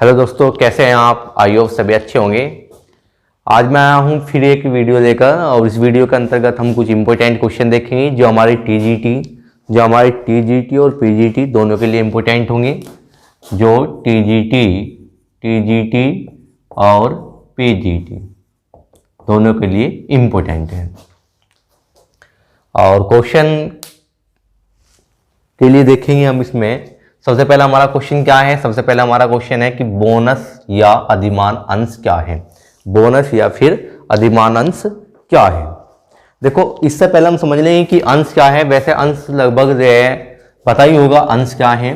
Hello दोस्तों, कैसे हैं आप? आई होप सभी अच्छे होंगे। आज मैं आया हूँ फिर एक वीडियो लेकर और इस वीडियो के अंतर्गत हम कुछ इंपॉर्टेंट क्वेश्चन देखेंगे जो हमारी टीजीटी और पीजीटी दोनों के लिए इंपॉर्टेंट होंगे। जो टीजीटी और पीजीटी दोनों के लिए इंपॉर्टेंट है। और क्वेश्चन के लिए देखेंगे हम इसमें। सबसे पहला हमारा क्वेश्चन क्या है? सबसे पहला हमारा क्वेश्चन है कि बोनस या अधिमान अंश क्या है। बोनस या फिर अधिमान अंश क्या है। देखो, इससे पहले हम समझ लेंगे कि अंश क्या है। वैसे अंश लगभग जो है पता ही होगा अंश क्या है।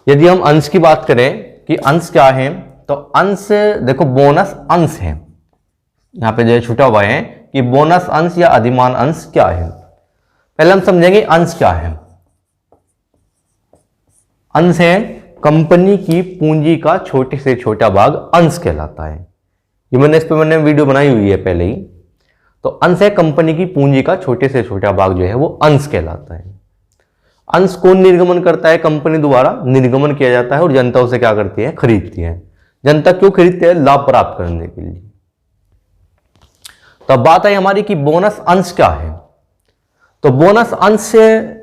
यदि हम अंश की बात करें कि अंश क्या है, तो अंश देखो, बोनस अंश है। यहाँ पे जो छूटा हुआ है कि बोनस अंश या अधिमान अंश क्या है। पहले हम समझेंगे अंश क्या है। अंश है कंपनी की पूंजी का छोटे से छोटा भाग अंश कहलाता है। ये इस पे मैंने वीडियो बनाई हुई है पहले ही। तो अंश है कंपनी की पूंजी का छोटे से छोटा भाग जो है वो अंश कहलाता है। अंश कौन निर्गमन करता है? कंपनी द्वारा निर्गमन किया जाता है और जनता उसे क्या करती है? खरीदती है। जनता क्यों खरीदती है? लाभ प्राप्त करने के लिए। तो अब बात आई हमारी कि बोनस अंश क्या है। तो बोनस अंश से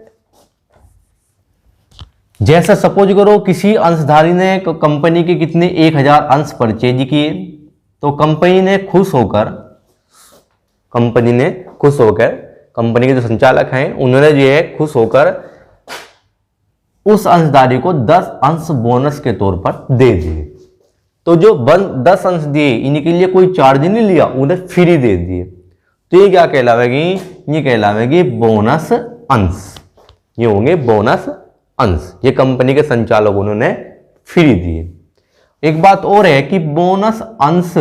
जैसा सपोज करो किसी अंशधारी ने कंपनी के कितने 1000 अंश परचेज किए, तो कंपनी ने खुश होकर कंपनी के जो संचालक हैं उन्होंने जो है खुश होकर उस अंशधारी को 10 अंश बोनस के तौर पर दे दिए। तो जो 10 अंश दिए इन्हीं के लिए कोई चार्ज नहीं लिया, उन्हें फ्री दे दिए। तो ये क्या कहलावेगी? ये कहलावेगी बोनस अंश। ये होंगे बोनस अंश। ये कंपनी के संचालकों ने फ्री दिए। एक बात और है कि बोनस अंश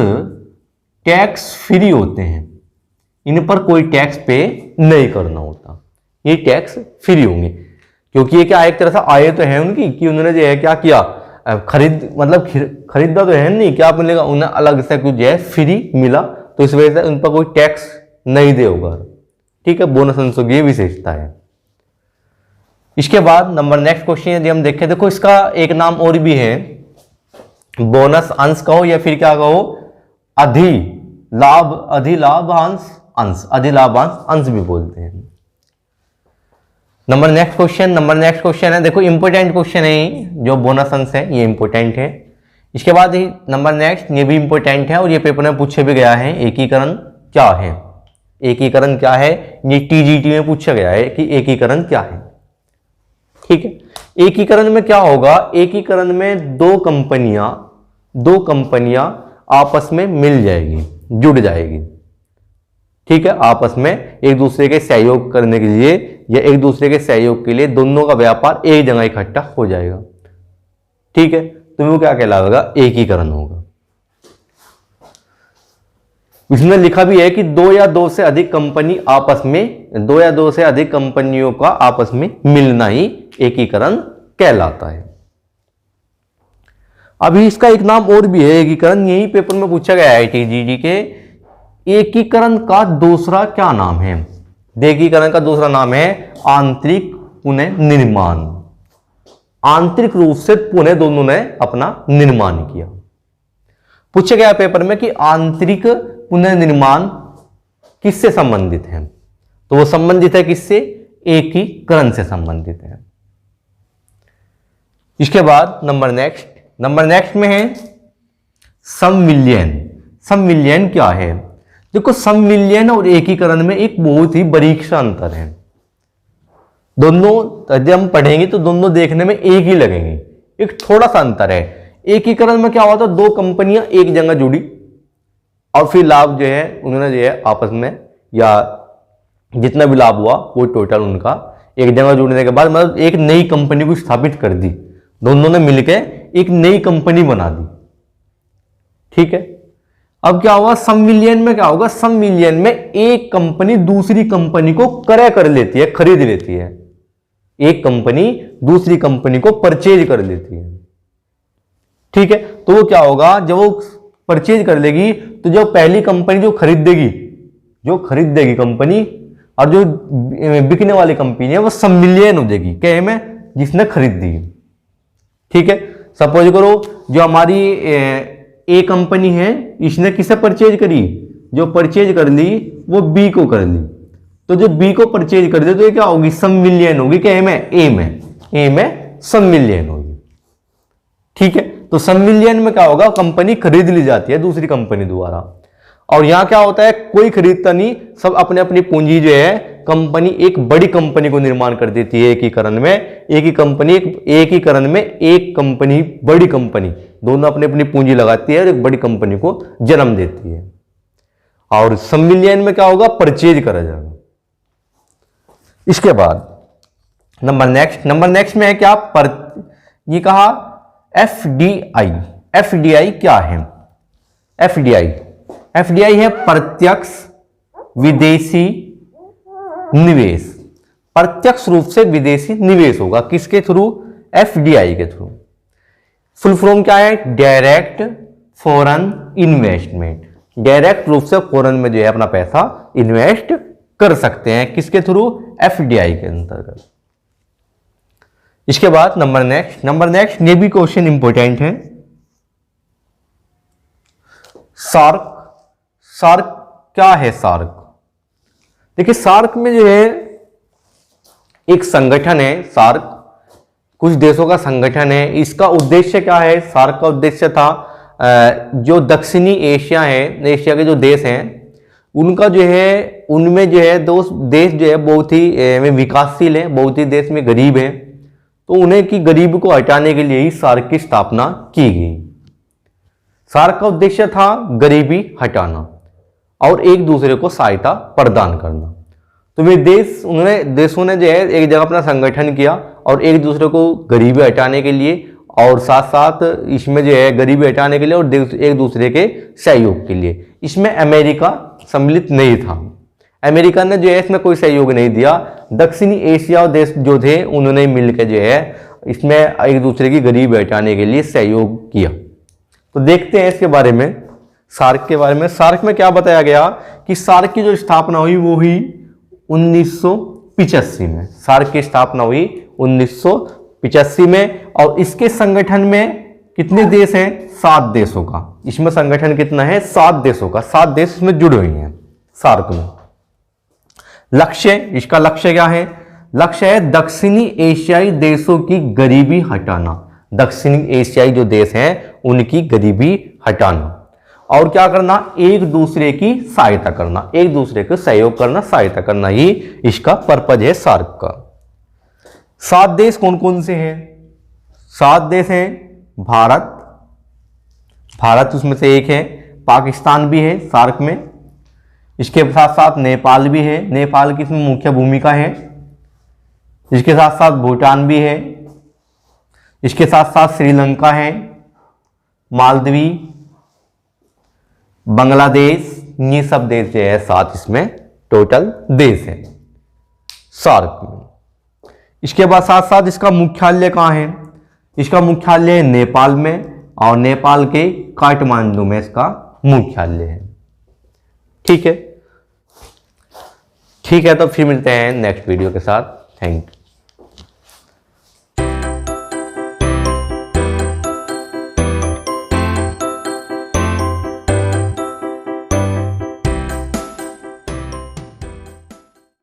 टैक्स फ्री होते हैं। इन पर कोई टैक्स पे नहीं करना होता। ये टैक्स फ्री होंगे क्योंकि ये क्या एक तरह से आय तो है उनकी कि उन्होंने जो है क्या किया, खरीदा तो है नहीं, क्या मिलेगा उन्हें अलग से कुछ जो है फ्री मिला, तो इस वजह से उन पर कोई टैक्स नहीं दे होगा। ठीक है, बोनस अंशों की विशेषता है। इसके बाद नंबर नेक्स्ट क्वेश्चन यदि हम देखें, देखो इसका एक नाम और भी है। बोनस अंश कहो या फिर क्या कहो, अधिलाभांश अंश भी बोलते हैं। नंबर नेक्स्ट क्वेश्चन है। देखो इंपॉर्टेंट क्वेश्चन है जो बोनस अंश है, ये इंपॉर्टेंट है। इसके बाद ही नंबर नेक्स्ट, ये भी इंपॉर्टेंट है और ये पेपर में पूछे भी गया है। एकीकरण क्या है? एकीकरण क्या है? ये टीजीटी में पूछा गया है कि एकीकरण क्या है। ठीक है, एकीकरण में क्या होगा? एकीकरण में दो कंपनियां आपस में मिल जाएगी, जुड़ जाएगी। ठीक है, आपस में एक दूसरे के सहयोग करने के लिए या एक दूसरे के सहयोग के लिए दोनों का व्यापार एक जगह इकट्ठा हो जाएगा। ठीक है, तो वो क्या कहलाएगा? एकीकरण होगा। इसमें लिखा भी है कि दो या दो से अधिक कंपनियों का आपस में मिलना ही एकीकरण कहलाता है। अभी इसका एक नाम और भी है एकीकरण, यही पेपर में पूछा गया है टीजीटी के। एकीकरण का दूसरा क्या नाम है? एकीकरण का दूसरा नाम है आंतरिक पुनर्निर्माण। आंतरिक रूप से पुनः दोनों ने अपना निर्माण किया। पूछा गया पेपर में कि आंतरिक पुनर्निर्माण किससे संबंधित है? तो वो संबंधित है किससे? एकीकरण से संबंधित है। इसके बाद नंबर नेक्स्ट में है संविलियन। संविलियन क्या है? देखो, संविलियन और एकीकरण में एक बहुत ही बारीक सा अंतर है। दोनों यदि हम पढ़ेंगे तो दोनों देखने में एक ही लगेंगे, एक थोड़ा सा अंतर है। एकीकरण में क्या हुआ था? दो कंपनियां एक जगह जुड़ी और फिर लाभ जो है उन्होंने जो है आपस में या जितना भी लाभ हुआ वो टोटल उनका एक जगह जुड़ने के बाद मतलब एक नई कंपनी को स्थापित कर दी। दोनों ने मिलकर एक नई कंपनी बना दी। ठीक है, अब क्या होगा? संविलियन में क्या होगा? संविलियन में एक कंपनी दूसरी कंपनी को क्रय कर लेती है, खरीद लेती है। एक कंपनी दूसरी कंपनी को परचेज कर लेती है। ठीक है, तो वो क्या होगा? जब वो परचेज कर लेगी तो जो पहली कंपनी जो खरीदेगी कंपनी और जो बिकने वाली कंपनी है वो संविलियन हो जाएगी। क्या में? जिसने खरीद दी। ठीक है, सपोज करो जो हमारी ए कंपनी है, इसने किसे परचेज करी, जो परचेज कर ली वो बी को कर ली, तो जो बी को परचेज कर दे तो ये क्या होगी, सम्मिलियन होगी। क्या एम है, ए में सम्मिलियन होगी। ठीक है, तो सम्मिलियन में क्या होगा, कंपनी खरीद ली जाती है दूसरी कंपनी द्वारा। और यहां क्या होता है, कोई खरीदता नहीं, सब अपने अपनी पूंजी जो है, कंपनी एक बड़ी कंपनी को निर्माण कर देती है एकीकरण में। एकीकरण में एक कंपनी, बड़ी कंपनी, दोनों अपनी अपनी पूंजी लगाती है और एक बड़ी कंपनी को जन्म देती है। और सम्मिलियन में क्या होगा, परचेज करा जाएगा। इसके बाद नंबर नेक्स्ट में है क्या, ये कहा एफडीआई। एफडीआई क्या है, एफडीआई है प्रत्यक्ष विदेशी निवेश। प्रत्यक्ष रूप से विदेशी निवेश होगा किसके थ्रू, एफडीआई के थ्रू। फुल फॉर्म क्या है, डायरेक्ट फॉरेन इन्वेस्टमेंट। डायरेक्ट रूप से फॉरेन में जो है अपना पैसा इन्वेस्ट कर सकते हैं, किसके थ्रू, एफडीआई के अंतर्गत। इसके बाद नंबर नेक्स्ट ये भी क्वेश्चन इंपॉर्टेंट है। सार्क क्या है, सार्क देखिए, सार्क में जो है एक संगठन है, सार्क कुछ देशों का संगठन है। इसका उद्देश्य क्या है, सार्क का उद्देश्य था जो दक्षिणी एशिया है, एशिया के जो देश हैं उनका जो है, उनमें जो है दो देश जो है बहुत ही विकासशील है, बहुत ही देश में गरीब है, तो उन्हें की गरीब को हटाने के लिए ही सार्क की स्थापना की गई। सार्क का उद्देश्य था गरीबी हटाना और एक दूसरे को सहायता प्रदान करना। तो वे देशों ने जो है एक जगह अपना संगठन किया और एक दूसरे को गरीबी हटाने के लिए और साथ साथ इसमें जो है गरीबी हटाने के लिए और एक दूसरे के सहयोग के लिए। इसमें अमेरिका सम्मिलित नहीं था, अमेरिका ने जो है इसमें कोई सहयोग नहीं दिया। दक्षिणी एशिया देश जो थे उन्होंने मिलकर जो है इसमें एक दूसरे की गरीबी हटाने के लिए सहयोग किया। तो देखते हैं इसके बारे में, सार्क के बारे में। सार्क में क्या बताया गया कि सार्क की जो स्थापना हुई वो हुई 1985 में। सार्क की स्थापना हुई 1985 में और इसके संगठन में कितने देश हैं, 7 देशों का। इसमें संगठन कितना है, 7 देशों का, 7 देश इसमें जुड़े हुए हैं सार्क में। लक्ष्य, इसका लक्ष्य क्या है, लक्ष्य है दक्षिणी एशियाई देशों की गरीबी हटाना। दक्षिणी एशियाई जो देश हैं उनकी गरीबी हटाना और क्या करना, एक दूसरे की सहायता करना, एक दूसरे को सहयोग करना, सहायता करना, ही इसका पर्पज है सार्क का। 7 देश कौन कौन से हैं, 7 देश हैं। भारत उसमें से एक है, पाकिस्तान भी है सार्क में, इसके साथ साथ नेपाल भी है, नेपाल की इसमें मुख्य भूमिका है। इसके साथ साथ भूटान भी है, इसके साथ साथ श्रीलंका है, मालदीव, बांग्लादेश, ये सब देश जो है 7 इसमें टोटल देश है सार्क में। इसके बाद साथ साथ इसका मुख्यालय कहाँ है, इसका मुख्यालय नेपाल में और नेपाल के काठमांडू में इसका मुख्यालय है। ठीक है, तो फिर मिलते हैं नेक्स्ट वीडियो के साथ। Thank you.